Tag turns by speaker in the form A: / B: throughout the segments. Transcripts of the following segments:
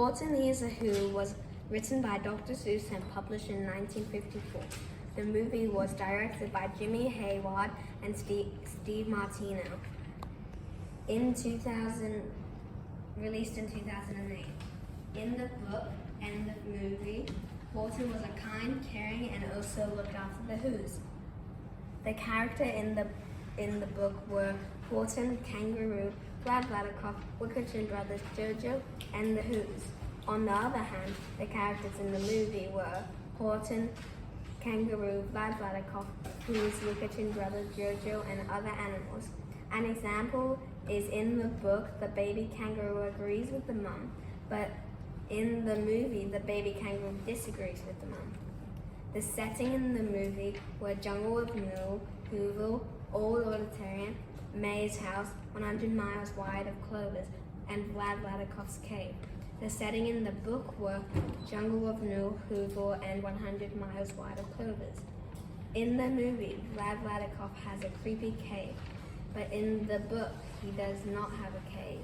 A: Horton Hears a Who was written by Dr. Seuss and published in 1954. The movie was directed by Jimmy Hayward and Steve Martino. Released in 2008. In the book and the movie, Horton was a kind, caring, and also looked after the Who's. The character in the book were Horton, Kangaroo, Vlad Vladikov, Wickerton Brothers, Jojo, and the Who's. On the other hand, the characters in the movie were Horton, Kangaroo, Vlad Vladikov, Who's, Wickerton Brothers, Jojo, and other animals. An example is in the book, the baby kangaroo agrees with the mum, but in the movie, the baby kangaroo disagrees with the mum. The setting in the movie were Jungle of New, Whoville, Old Auditorium, May's house, 100 miles wide of Clover's, and Vlad Vladikov's cave. The setting in the book were Jungle of New, Whoville, and 100 miles wide of Clover's. In the movie, Vlad Vladikov has a creepy cave, but in the book, he does not have a cave.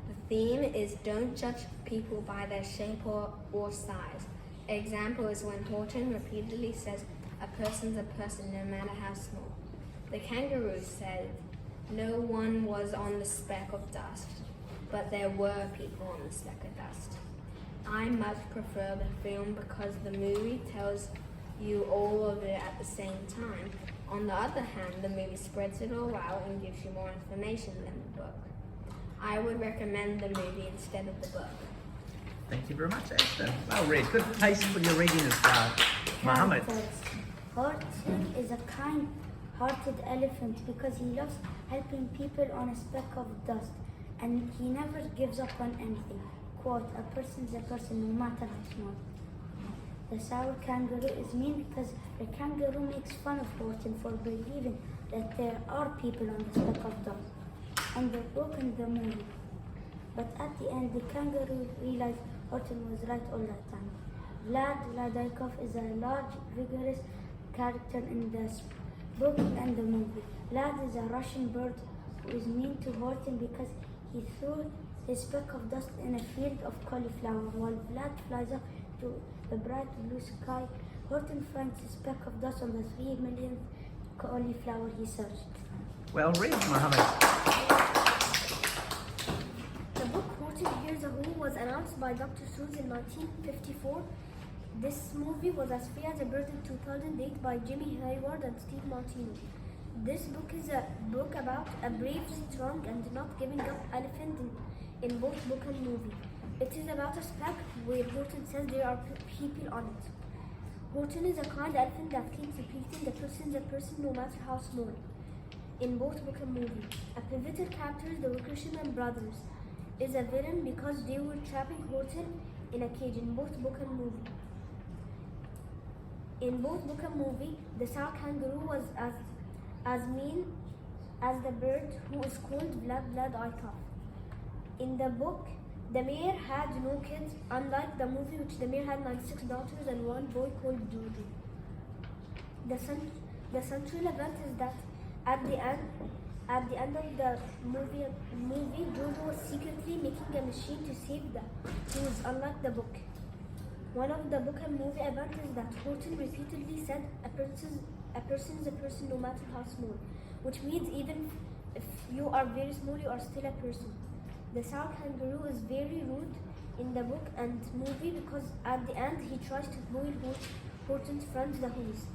A: The theme is don't judge people by their shape or size. Example is when Horton repeatedly says, a person's a person no matter how small. The kangaroo said, no one was on the speck of dust, but there were people on the speck of dust. I much prefer the film because the movie tells you all of it at the same time. On the other hand, the movie spreads it all out and gives you more information than the book. I would recommend the movie instead of the book.
B: Thank you very much, Ashton. Well read. Good taste for your reading as well. Mohammed.
C: Horton is a kind-hearted elephant because he loves helping people on a speck of dust, and he never gives up on anything. Quote, a person's a person no matter how small. The sour kangaroo is mean because the kangaroo makes fun of Horton for believing that there are people on the speck of dust, and the book and the movie. But at the end, the kangaroo realized Horton was right all that time. Vlad Vladikov is a large, vigorous character in the book and the movie. Vlad is a Russian bird who is mean to Horton because he threw his speck of dust in a field of cauliflower. While Vlad flies up to the bright blue sky, Horton finds a speck of dust on the 3 millionth cauliflower he searched.
B: Well read, Mohammed.
D: The book Horton Hears a Who was announced by Dr. Seuss in 1954. This movie was as free as a bird in 2008 by Jimmy Hayward and Steve Martino. This book is a book about a brave, strong, and not giving up elephant in both book and movie. It is about a speck where Horton says there are people on it. Horton is a kind elephant that keeps repeating the person's a person no matter how small. In both book and movie, a pivotal character, the Wickersham brothers, is a villain because they were trapping Horton in a cage in both book and movie. In both book and movie, the sour kangaroo was as mean as the bird who is called Vlad Vladikov. In the book, the mayor had no kids, unlike the movie which the mayor had 96 daughters and one boy called Jojo. The central event is that at the end of the movie, Jojo was secretly making a machine to save the Jews, unlike the book. One of the book and movie events is that Horton repeatedly said a person is a person no matter how small, which means even if you are very small, you are still a person. The sour kangaroo is very rude in the book and movie because at the end he tries to bully Horton's friends, the Who's.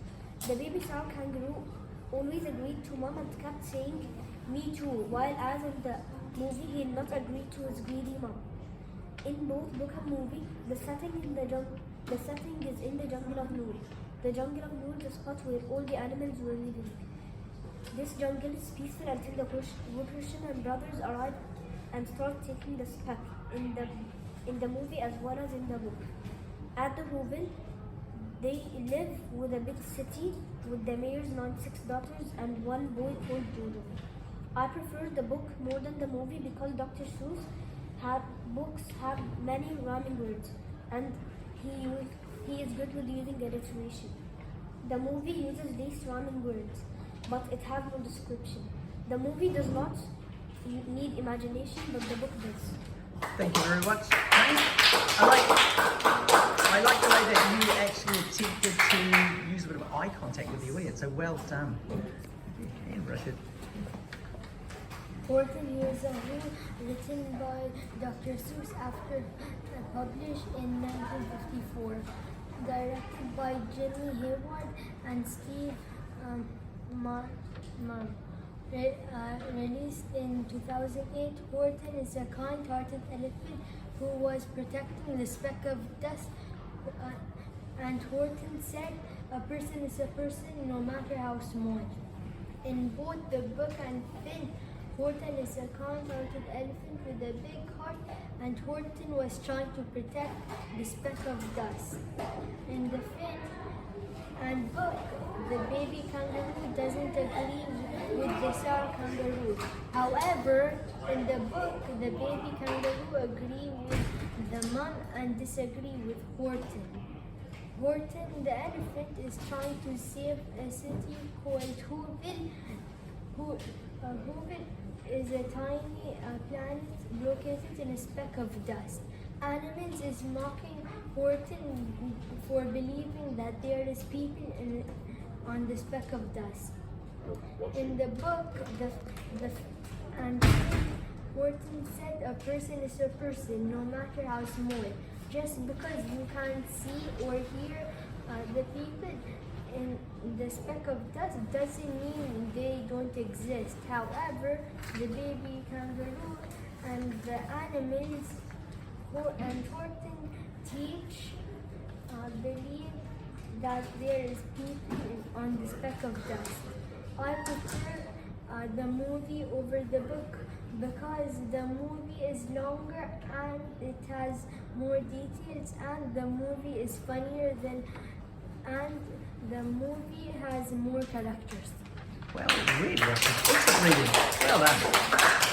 D: The baby sour kangaroo always agreed to mom and kept saying, me too, while as in the movie he did not agree to his greedy mom. In both book and movie, the setting is in the jungle of Noor. The jungle of Noor is the spot where all the animals were living. This jungle is peaceful until the Wickersham brothers arrive and start taking the speck in the movie as well as in the book. At the Whoville, they live with a big city with the mayor's 96 daughters and one boy called Jojo. I prefer the book more than the movie because Dr. Seuss books have many rhyming words and he is good with using alliteration. The movie uses least rhyming words, but it has no description. The movie does not need imagination, but the book does.
B: Thank you very much. Taim. I like the way that you actually attempted to use a bit of eye contact with the audience. So well done. And Richard.
D: Horton Hears a Who, written by Dr. Seuss after published in 1954. Directed by Jimmy Hayward and Steve Martin. Released in 2008, Horton is a kind-hearted elephant who was protecting the speck of dust. And Horton said, "A person is a person, no matter how small." In both the book and film, Horton is a kind-hearted elephant with a big heart, and Horton was trying to protect the speck of dust. In the film and book, the baby kangaroo doesn't agree with the sow kangaroo. However, in the book, the baby kangaroo agrees with the mom and disagree with Horton. Horton the elephant is trying to save a city called Whoville. Whoville is a tiny planet located in a speck of dust. Animals is mocking Horton for believing that there is people on the speck of dust. In the book, Horton said, "A person is a person, no matter how small. Just because you can't see or hear the people in the speck of dust doesn't mean they don't exist." However, the baby kangaroo and the animals and Horton believe that there is people on the speck of dust. I prefer the movie over the book because the movie is longer and it has more details, and the movie is funnier and the movie has more characters.
B: Well read, Richard. Excellent reading. Well done.